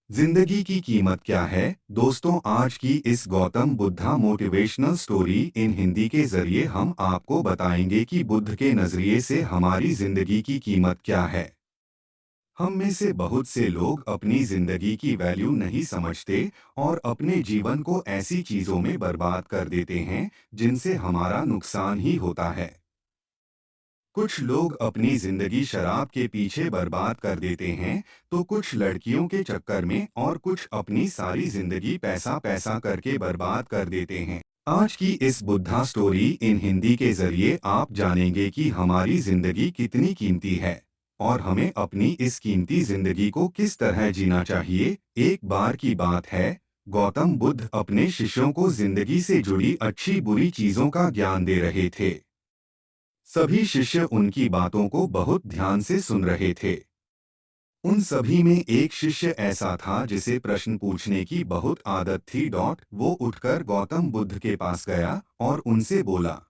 जिंदगी की कीमत क्या है दोस्तों। आज की इस Gautam Buddha motivational story in Hindi के जरिए हम आपको बताएंगे कि बुद्ध के नजरिए से हमारी जिंदगी की कीमत क्या है। हम में से बहुत से लोग अपनी जिंदगी की वैल्यू नहीं समझते और अपने जीवन को ऐसी चीजों में बर्बाद कर देते हैं जिनसे हमारा नुकसान ही होता है। कुछ लोग अपनी जिंदगी शराब के पीछे बर्बाद कर देते हैं, तो कुछ लड़कियों के चक्कर में और कुछ अपनी सारी जिंदगी पैसा पैसा करके बर्बाद कर देते हैं। आज की इस बुद्धा स्टोरी इन हिंदी के जरिए आप जानेंगे कि हमारी जिंदगी कितनी कीमती है और हमें अपनी इस कीमती जिंदगी को किस तरह जीना चाहिए। एक बार की बात है, गौतम बुद्ध अपने शिष्यों को जिंदगी से जुड़ी अच्छी बुरी चीजों का ज्ञान दे रहे थे। सभी शिष्य उनकी बातों को बहुत ध्यान से सुन रहे थे। उन सभी में एक शिष्य ऐसा था जिसे प्रश्न पूछने की बहुत आदत थी। वो उठकर गौतम बुद्ध के पास गया और उनसे बोला,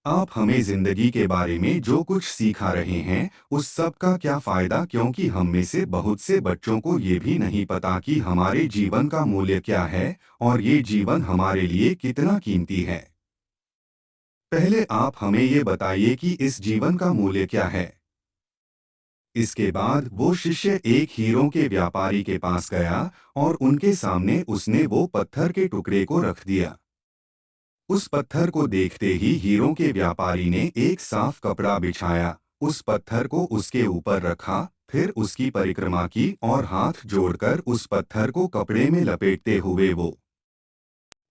आप हमें जिंदगी के बारे में जो कुछ सिखा रहे हैं उस सब का क्या फायदा, क्योंकि हम में से बहुत से बच्चों को ये भी नहीं पता कि हमारे जीवन का मूल्य क्या है और ये जीवन हमारे लिए कितना कीमती है। पहले आप हमें ये बताइए कि इस जीवन का मूल्य क्या है। इसके बाद वो शिष्य एक हीरों के व्यापारी के पास गया और उनके सामने उसने वो पत्थर के टुकड़े को रख दिया। उस पत्थर को देखते ही हीरों के व्यापारी ने एक साफ कपड़ा बिछाया, उस पत्थर को उसके ऊपर रखा, फिर उसकी परिक्रमा की और हाथ जोड़कर उस पत्थर को कपड़े में लपेटते हुए वो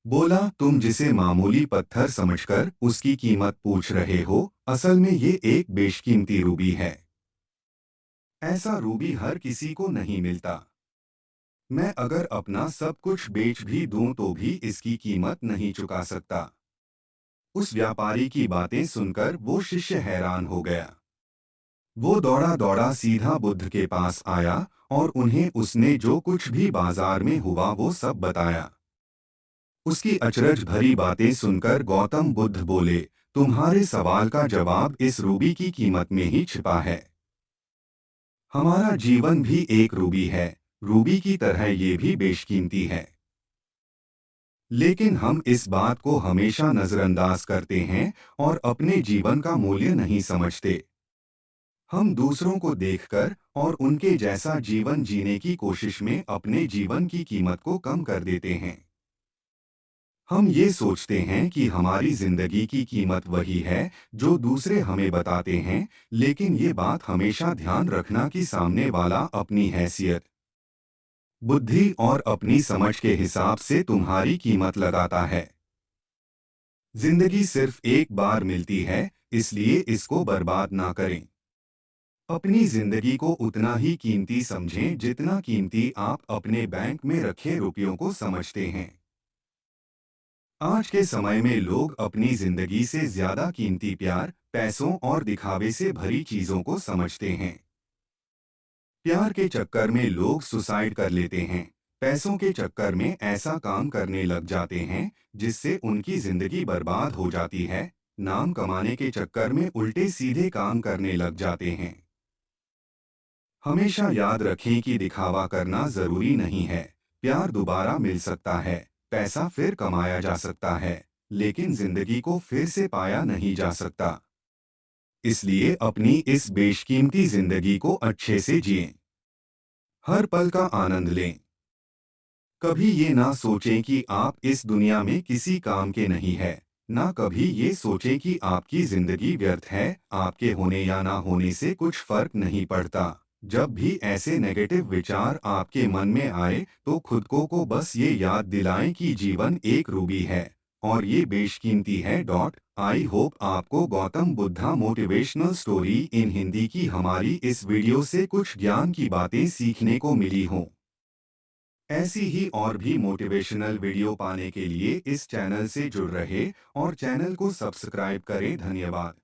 बोला, तुम जिसे मामूली पत्थर समझकर उसकी कीमत पूछ रहे हो, असल में ये एक बेशकीमती रूबी है। ऐसा रूबी हर किसी को नहीं मिलता। मैं अगर अपना सब कुछ बेच भी दूं तो भी इसकी कीमत नहीं चुका सकता। उस व्यापारी की बातें सुनकर वो शिष्य हैरान हो गया। वो दौड़ा दौड़ा सीधा बुद्ध के पास आया और उन्हें उसने जो कुछ भी बाजार में हुआ वो सब बताया। उसकी अचरज भरी बातें सुनकर गौतम बुद्ध बोले, तुम्हारे सवाल का जवाब इस रूबी की कीमत में ही छिपा है। हमारा जीवन भी एक रूबी है, रूबी की तरह ये भी बेशकीमती है। लेकिन हम इस बात को हमेशा नजरअंदाज करते हैं और अपने जीवन का मूल्य नहीं समझते। हम दूसरों को देखकर और उनके जैसा जीवन जीने की कोशिश में अपने जीवन की कीमत को कम कर देते हैं। हम ये सोचते हैं कि हमारी जिंदगी की कीमत वही है जो दूसरे हमें बताते हैं, लेकिन ये बात हमेशा ध्यान रखना कि सामने वाला अपनी हैसियत, बुद्धि और अपनी समझ के हिसाब से तुम्हारी कीमत लगाता है। जिंदगी सिर्फ एक बार मिलती है, इसलिए इसको बर्बाद ना करें। अपनी जिंदगी को उतना ही कीमती समझें जितना कीमती आप अपने बैंक में रखे रुपयों को समझते हैं। आज के समय में लोग अपनी जिंदगी से ज्यादा कीमती प्यार, पैसों और दिखावे से भरी चीजों को समझते हैं। प्यार के चक्कर में लोग सुसाइड कर लेते हैं, पैसों के चक्कर में ऐसा काम करने लग जाते हैं जिससे उनकी जिंदगी बर्बाद हो जाती है, नाम कमाने के चक्कर में उल्टे सीधे काम करने लग जाते हैं। हमेशा याद रखें कि दिखावा करना जरूरी नहीं है। प्यार दोबारा मिल सकता है, पैसा फिर कमाया जा सकता है, लेकिन जिंदगी को फिर से पाया नहीं जा सकता। इसलिए अपनी इस बेशकीमती जिंदगी को अच्छे से जिएं। हर पल का आनंद लें। कभी ये ना सोचें कि आप इस दुनिया में किसी काम के नहीं है, ना कभी ये सोचें कि आपकी जिंदगी व्यर्थ है, आपके होने या ना होने से कुछ फर्क नहीं पड़ता। जब भी ऐसे नेगेटिव विचार आपके मन में आए तो खुद को बस ये याद दिलाएं कि जीवन एक रूबी है और ये बेशकीमती है। आई होप आपको Gautam Buddha motivational story in Hindi की हमारी इस वीडियो से कुछ ज्ञान की बातें सीखने को मिली हों। ऐसी ही और भी मोटिवेशनल वीडियो पाने के लिए इस चैनल से जुड़ रहे और चैनल को सब्सक्राइब करें। धन्यवाद।